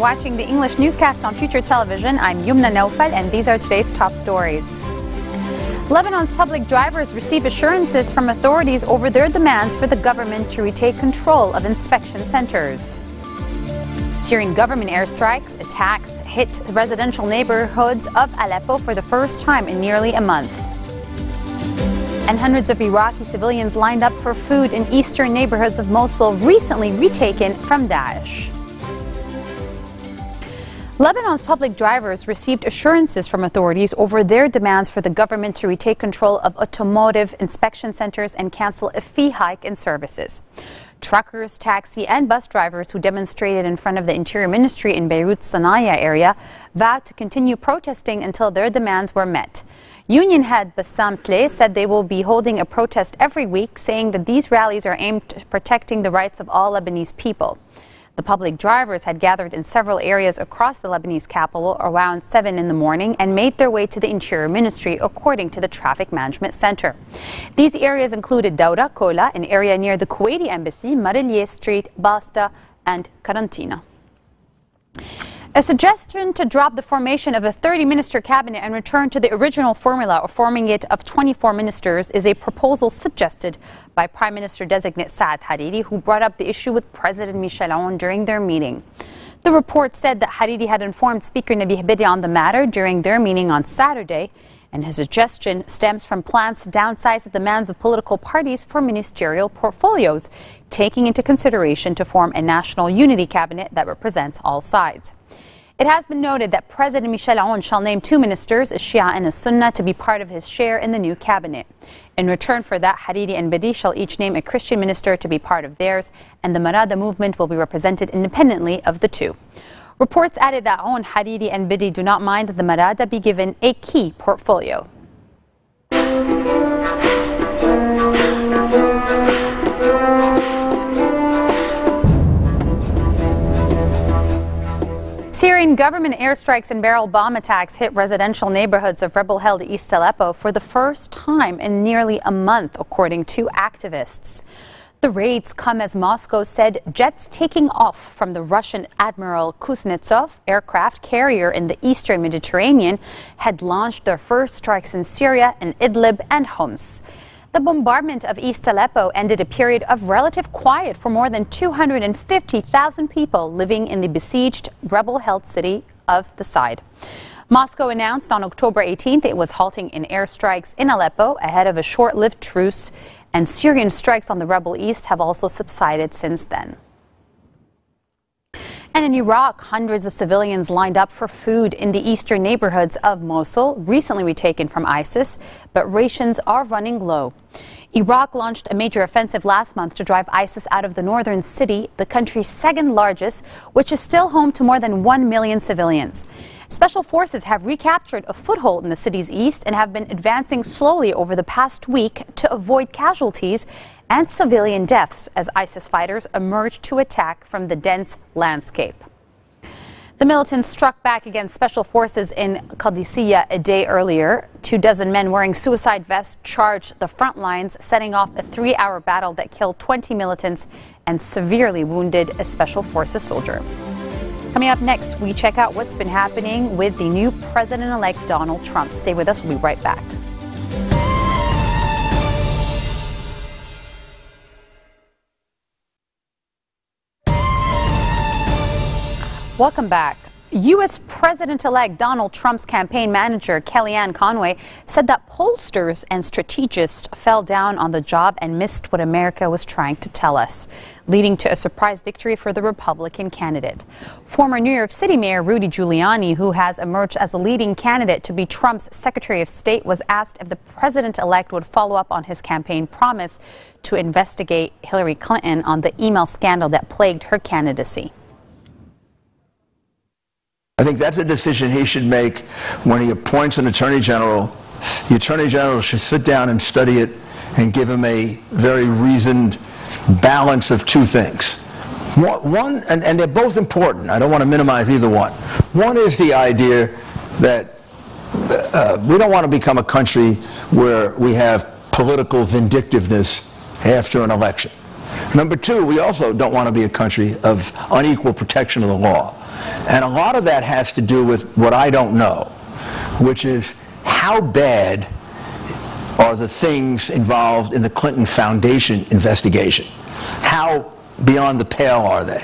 watching the English newscast on Future Television. I'm Yumna Naufal, and these are today's top stories. Lebanon's public drivers receive assurances from authorities over their demands for the government to retake control of inspection centers. Syrian government airstrikes, attacks hit the residential neighborhoods of Aleppo for the first time in nearly a month. And hundreds of Iraqi civilians lined up for food in eastern neighborhoods of Mosul recently retaken from Daesh. Lebanon's public drivers received assurances from authorities over their demands for the government to retake control of automotive inspection centers and cancel a fee hike in services. Truckers, taxi and bus drivers who demonstrated in front of the Interior Ministry in Beirut's Sanaya area vowed to continue protesting until their demands were met. Union head Bassam Tleh said they will be holding a protest every week, saying that these rallies are aimed at protecting the rights of all Lebanese people. The public drivers had gathered in several areas across the Lebanese capital around 7 in the morning and made their way to the Interior Ministry, according to the Traffic Management Center. These areas included Daura, Kola, an area near the Kuwaiti Embassy, Marillier Street, Basta, and Karantina. A suggestion to drop the formation of a 30-minister cabinet and return to the original formula of forming it of 24 ministers is a proposal suggested by Prime Minister-designate Saad Hariri, who brought up the issue with President Michel Aoun during their meeting. The report said that Hariri had informed Speaker Nabih Berri on the matter during their meeting on Saturday, and his suggestion stems from plans to downsize the demands of political parties for ministerial portfolios, taking into consideration to form a national unity cabinet that represents all sides. It has been noted that President Michel Aoun shall name 2 ministers, a Shia and a Sunnah, to be part of his share in the new cabinet. In return for that, Hariri and Berri shall each name a Christian minister to be part of theirs, and the Marada movement will be represented independently of the 2. Reports added that Aoun, Hariri and Berri do not mind that the Marada be given a key portfolio. Syrian government airstrikes and barrel bomb attacks hit residential neighborhoods of rebel-held East Aleppo for the first time in nearly a month, according to activists. The raids come as Moscow said jets taking off from the Russian Admiral Kuznetsov aircraft carrier in the eastern Mediterranean had launched their first strikes in Syria, in Idlib and Homs. The bombardment of East Aleppo ended a period of relative quiet for more than 250,000 people living in the besieged, rebel-held city of the side. Moscow announced on October 18th it was halting in airstrikes in Aleppo ahead of a short-lived truce, and Syrian strikes on the rebel east have also subsided since then. And in Iraq, hundreds of civilians lined up for food in the eastern neighborhoods of Mosul, recently retaken from ISIS, but rations are running low. Iraq launched a major offensive last month to drive ISIS out of the northern city, the country's second largest, which is still home to more than 1 million civilians. Special forces have recaptured a foothold in the city's east and have been advancing slowly over the past week to avoid casualties and civilian deaths as ISIS fighters emerge to attack from the dense landscape. The militants struck back against special forces in Qadisiyah a day earlier. 24 men wearing suicide vests charged the front lines, setting off a 3-hour battle that killed 20 militants and severely wounded a special forces soldier. Coming up next, we check out what's been happening with the new President-elect Donald Trump. Stay with us, we'll be right back. Welcome back. U.S. President-elect Donald Trump's campaign manager, Kellyanne Conway, said that pollsters and strategists fell down on the job and missed what America was trying to tell us, leading to a surprise victory for the Republican candidate. Former New York City Mayor Rudy Giuliani, who has emerged as a leading candidate to be Trump's Secretary of State, was asked if the president-elect would follow up on his campaign promise to investigate Hillary Clinton on the email scandal that plagued her candidacy. I think that's a decision he should make when he appoints an attorney general. The attorney general should sit down and study it and give him a very reasoned balance of 2 things. One, and they're both important. I don't want to minimize either one. One is the idea that we don't want to become a country where we have political vindictiveness after an election. Number 2, we also don't want to be a country of unequal protection of the law. And a lot of that has to do with what I don't know, which is how bad are the things involved in the Clinton Foundation investigation? How beyond the pale are they?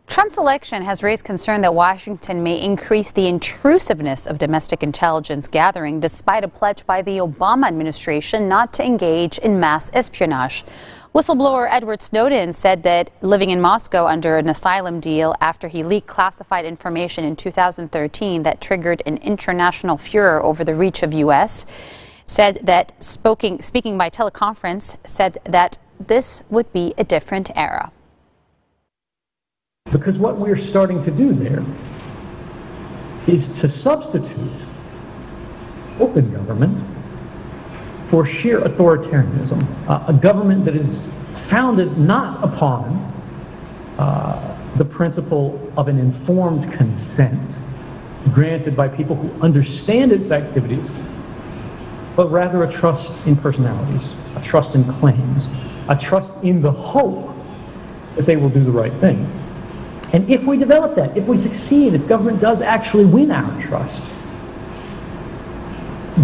Trump's election has raised concern that Washington may increase the intrusiveness of domestic intelligence gathering despite a pledge by the Obama administration not to engage in mass espionage. Whistleblower Edward Snowden said that living in Moscow under an asylum deal after he leaked classified information in 2013 that triggered an international furor over the reach of U.S., said that speaking by teleconference, said that this would be a different era. Because what we're starting to do there is to substitute open government for sheer authoritarianism, a government that is founded not upon the principle of an informed consent granted by people who understand its activities, but rather a trust in personalities, a trust in claims, a trust in the hope that they will do the right thing. And if we develop that, if we succeed, if government does actually win our trust,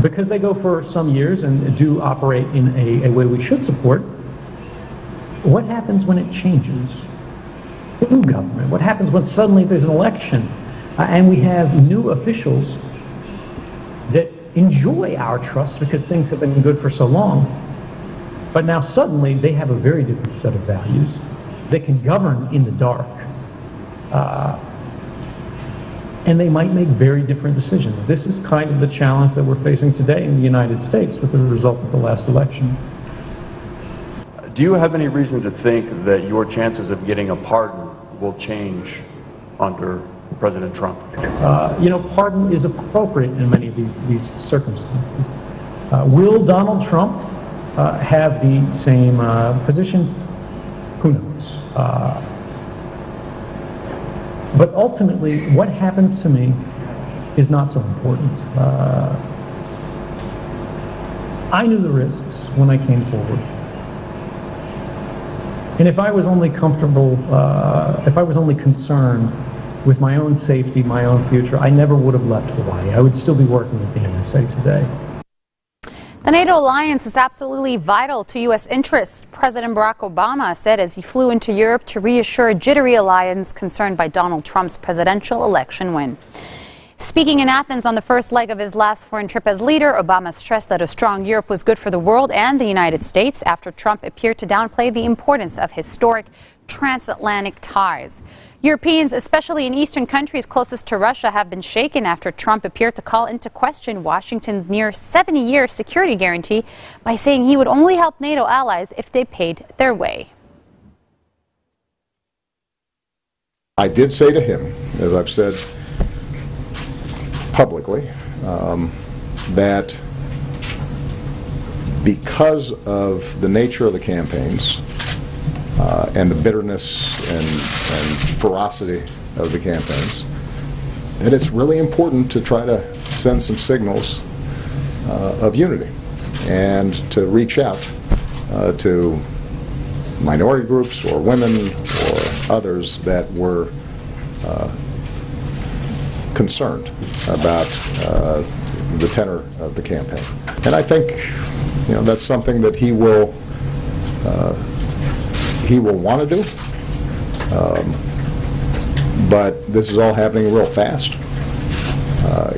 because they go for some years and do operate in a way we should support, what happens when it changes? New government. What happens when suddenly there's an election and we have new officials that enjoy our trust because things have been good for so long, but now suddenly they have a very different set of values. They can govern in the dark. And they might make very different decisions. This is kind of the challenge that we're facing today in the United States with the result of the last election. Do you have any reason to think that your chances of getting a pardon will change under President Trump? Pardon is appropriate in many of these circumstances. Will Donald Trump have the same position? Who knows? But ultimately, what happens to me is not so important. I knew the risks when I came forward. And if I was only comfortable, if I was only concerned with my own safety, my own future, I never would have left Hawaii. I would still be working at the NSA today. The NATO alliance is absolutely vital to U.S. interests, President Barack Obama said as he flew into Europe to reassure a jittery alliance concerned by Donald Trump's presidential election win. Speaking in Athens on the first leg of his last foreign trip as leader, Obama stressed that a strong Europe was good for the world and the United States after Trump appeared to downplay the importance of historic transatlantic ties. Europeans, especially in eastern countries closest to Russia, have been shaken after Trump appeared to call into question Washington's near 70-year security guarantee by saying he would only help NATO allies if they paid their way. I did say to him, as I've said publicly, that because of the nature of the campaigns and the bitterness and ferocity of the campaigns, that it's really important to try to send some signals of unity and to reach out to minority groups or women or others that were concerned about the tenor of the campaign. And I think that's something that he will want to do. But this is all happening real fast.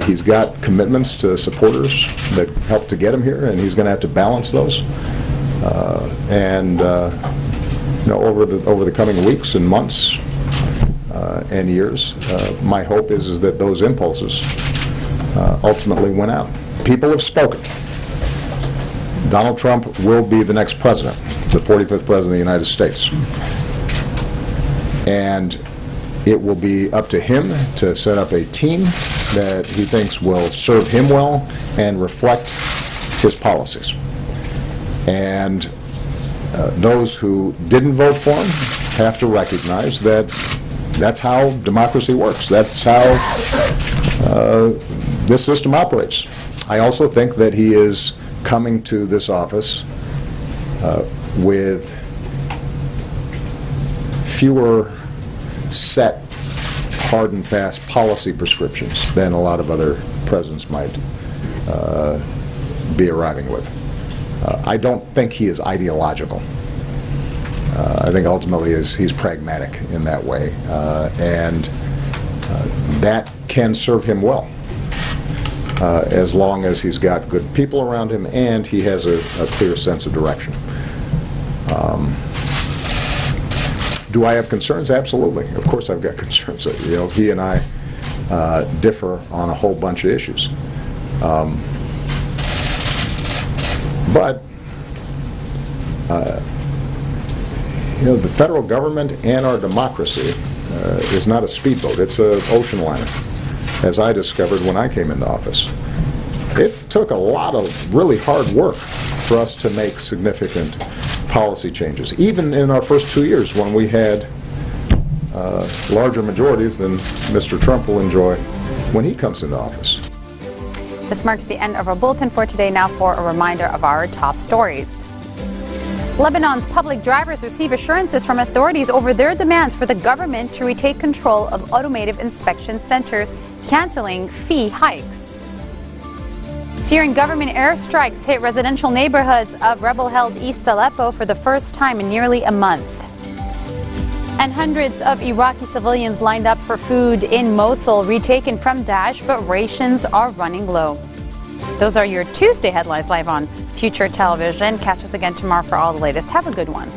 He's got commitments to supporters that helped to get him here, and he's going to have to balance those. Over the coming weeks and months and years, my hope is that those impulses ultimately win out. People have spoken. Donald Trump will be the next president, the 45th president of the United States. And it will be up to him to set up a team that he thinks will serve him well and reflect his policies. And those who didn't vote for him have to recognize that that's how democracy works. That's how this system operates. I also think that he is coming to this office with fewer set hard and fast policy prescriptions than a lot of other presidents might be arriving with. I don't think he is ideological. I think ultimately he's pragmatic in that way, and that can serve him well as long as he's got good people around him and he has a clear sense of direction. Do I have concerns? Absolutely. Of course I've got concerns. You know, he and I differ on a whole bunch of issues. But you know, the federal government and our democracy is not a speedboat. It's an ocean liner, as I discovered when I came into office. It took a lot of really hard work for us to make significant policy changes, even in our first 2 years when we had larger majorities than Mr. Trump will enjoy when he comes into office. This marks the end of our bulletin for today. Now for a reminder of our top stories. Lebanon's public drivers receive assurances from authorities over their demands for the government to retake control of automotive inspection centers, canceling fee hikes. Syrian government airstrikes hit residential neighborhoods of rebel-held East Aleppo for the first time in nearly a month. And hundreds of Iraqi civilians lined up for food in Mosul, retaken from Daesh, but rations are running low. Those are your Tuesday headlines live on Future Television. Catch us again tomorrow for all the latest. Have a good one.